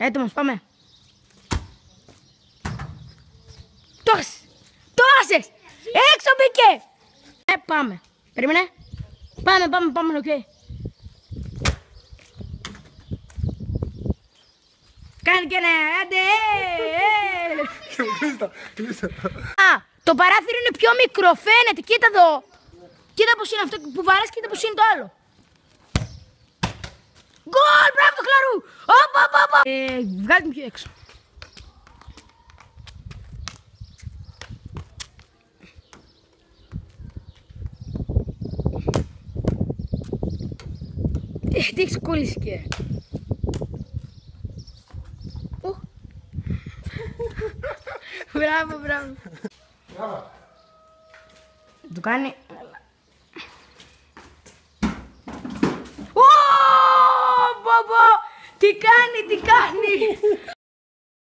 Έτοιμος, πάμε. Το άσες! Έξω μπήκε! Πάμε. Περίμενε. Πάμε, οκ. Κάνει και ένα, άντε, το παράθυρο είναι πιο μικρό, φαίνεται, κοίτα εδώ. Κοίτα πως είναι αυτό που βαράς, κοίτα πως είναι το άλλο. Γκολ, μπράβο το Χλαρού. Βγάλτε με πιο έξω. Τι έχεις κολλήσει και. Μπράβο. Του κάνει. Τι κάνει.